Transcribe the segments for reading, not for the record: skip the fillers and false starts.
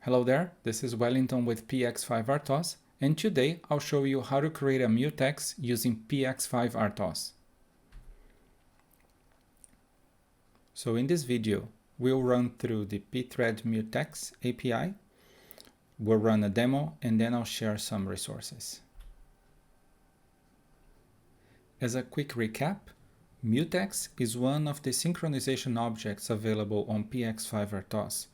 Hello there, this is Wellington with PX5 RTOS, and today I'll show you how to create a mutex using PX5 RTOS. So in this video, we'll run through the pthread mutex API, we'll run a demo, and then I'll share some resources. As a quick recap, mutex is one of the synchronization objects available on PX5 RTOS,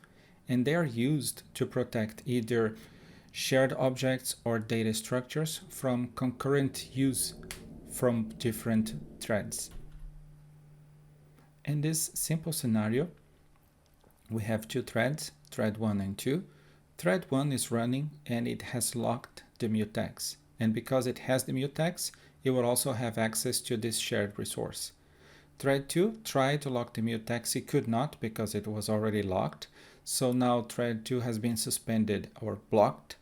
and they are used to protect either shared objects or data structures from concurrent use from different threads. In this simple scenario, we have two threads, thread 1 and 2. Thread 1 is running and it has locked the mutex. And because it has the mutex, it will also have access to this shared resource. Thread 2 tried to lock the mutex, it could not because it was already locked. So now thread 2 has been suspended or blocked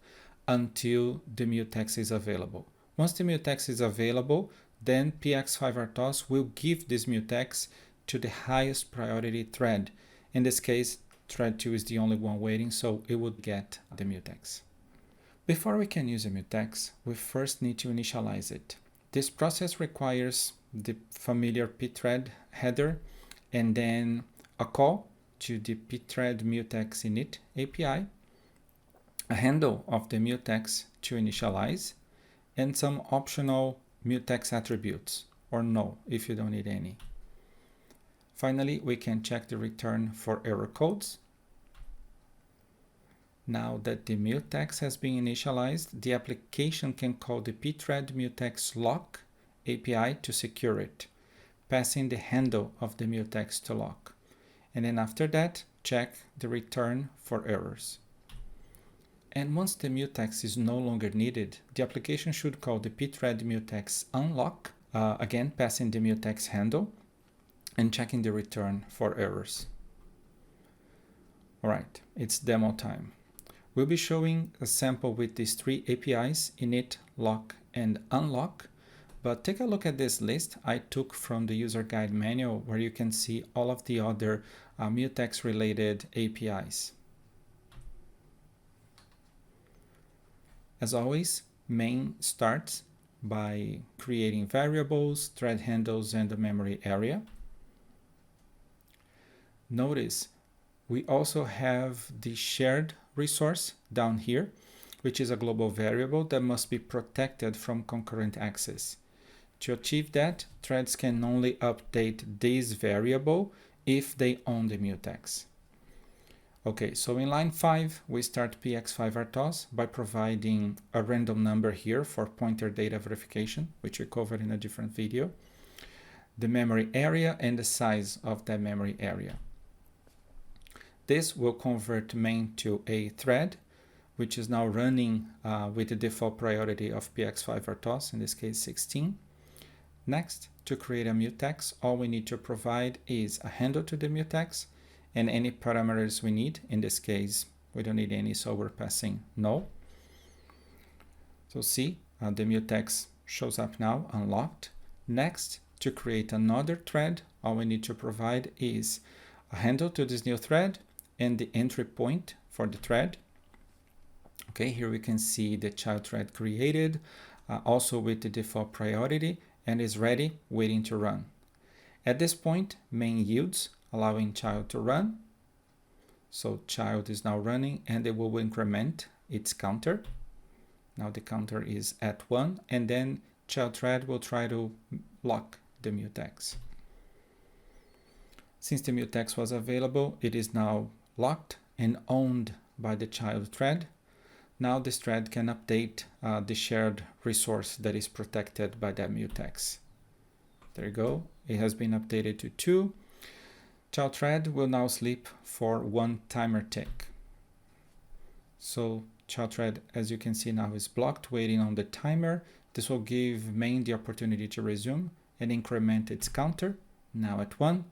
until the mutex is available. Once the mutex is available, then PX5 RTOS will give this mutex to the highest priority thread. In this case, thread 2 is the only one waiting, so it would get the mutex. Before we can use a mutex, we first need to initialize it. This process requires the familiar pthread header and then a call to the pthread mutex init API, a handle of the mutex to initialize, and some optional mutex attributes, or no, if you don't need any. Finally, we can check the return for error codes. Now that the mutex has been initialized, the application can call the pthread mutex lock API to secure it, passing the handle of the mutex to lock. And then after that, check the return for errors. And once the mutex is no longer needed, the application should call the pthread mutex unlock, again passing the mutex handle and checking the return for errors. All right, it's demo time. We'll be showing a sample with these three APIs, init, lock, and unlock. But take a look at this list I took from the user guide manual where you can see all of the other mutex related APIs. As always, main starts by creating variables, thread handles, and the memory area. Notice we also have the shared resource down here, which is a global variable that must be protected from concurrent access. To achieve that, threads can only update this variable if they own the mutex. Okay, so in line 5, we start PX5 RTOS by providing a random number here for pointer data verification, which we covered in a different video, the memory area and the size of that memory area. This will convert main to a thread, which is now running with the default priority of PX5 RTOS, in this case 16. Next, to create a mutex, all we need to provide is a handle to the mutex and any parameters we need. In this case, we don't need any, so we're passing no. So see, the mutex shows up now, unlocked. Next, to create another thread, all we need to provide is a handle to this new thread and the entry point for the thread. Okay, here we can see the child thread created, also with the default priority, and is ready, waiting to run. At this point, main yields, allowing child to run. So child is now running and it will increment its counter. Now the counter is at 1, and then child thread will try to lock the mutex. Since the mutex was available, it is now locked and owned by the child thread. Now this thread can update the shared resource that is protected by that mutex. There you go. It has been updated to 2. Child thread will now sleep for 1 timer tick. So child thread, as you can see now, is blocked, waiting on the timer. This will give main the opportunity to resume and increment its counter, now at 1.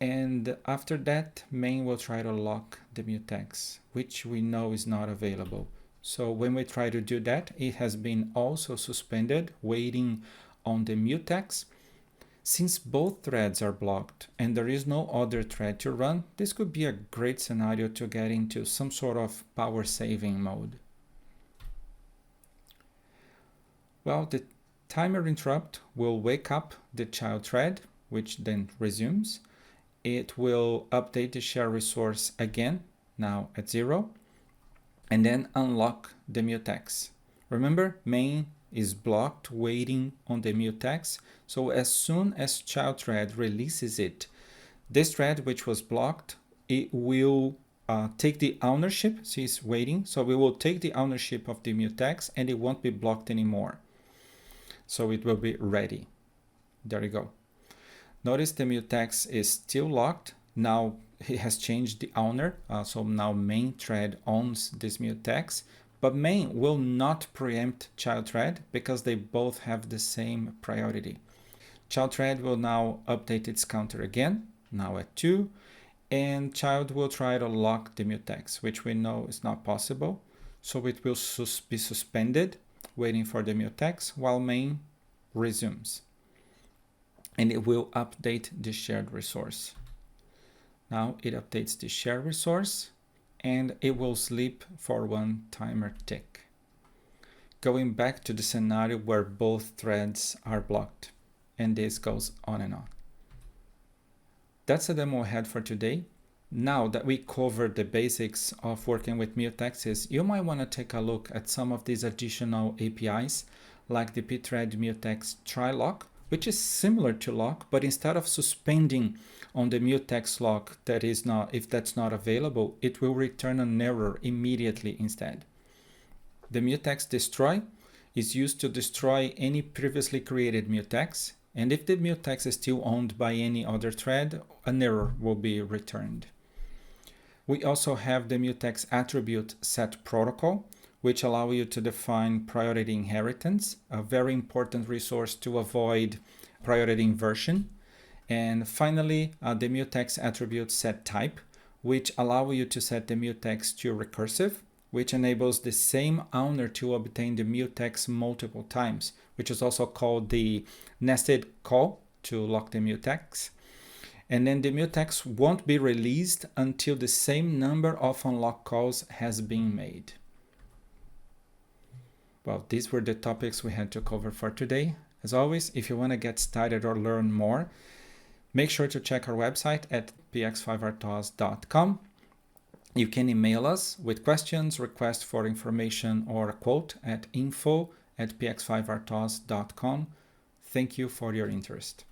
And after that, main will try to lock the mutex, which we know is not available. So when we try to do that, it has been also suspended, waiting on the mutex. Since both threads are blocked and there is no other thread to run, this could be a great scenario to get into some sort of power saving mode. Well, the timer interrupt will wake up the child thread, which then resumes. It will update the share resource again, now at 0, and then unlock the mutex. Remember, main is blocked waiting on the mutex, so as soon as child thread releases it, this thread which was blocked, it will take the ownership. See, it's waiting, so we will take the ownership of the mutex and it won't be blocked anymore. So it will be ready. There you go. Notice the mutex is still locked. Now it has changed the owner, so now main thread owns this mutex, but main will not preempt child thread because they both have the same priority. Child thread will now update its counter again, now at 2, and child will try to lock the mutex, which we know is not possible, so it will be suspended, waiting for the mutex, while main resumes. And it will update the shared resource. Now it updates the shared resource, and it will sleep for 1 timer tick. Going back to the scenario where both threads are blocked, and this goes on and on. That's the demo I had for today. Now that we covered the basics of working with mutexes, you might want to take a look at some of these additional APIs, like the pthread mutex try lock, which is similar to lock, but instead of suspending on the mutex lock that is not, if that's not available, it will return an error immediately instead. The mutex destroy is used to destroy any previously created mutex, and if the mutex is still owned by any other thread, an error will be returned. We also have the mutex attribute set protocol, which allow you to define priority inheritance, a very important resource to avoid priority inversion. And finally, the mutex attribute set type, which allow you to set the mutex to recursive, which enables the same owner to obtain the mutex multiple times, which is also called the nested call to lock the mutex. And then the mutex won't be released until the same number of unlock calls has been made. Well, these were the topics we had to cover for today. As always, if you want to get started or learn more, make sure to check our website at PX5RTOS.com. You can email us with questions, requests for information, or a quote at info@px5rtos.com. Thank you for your interest.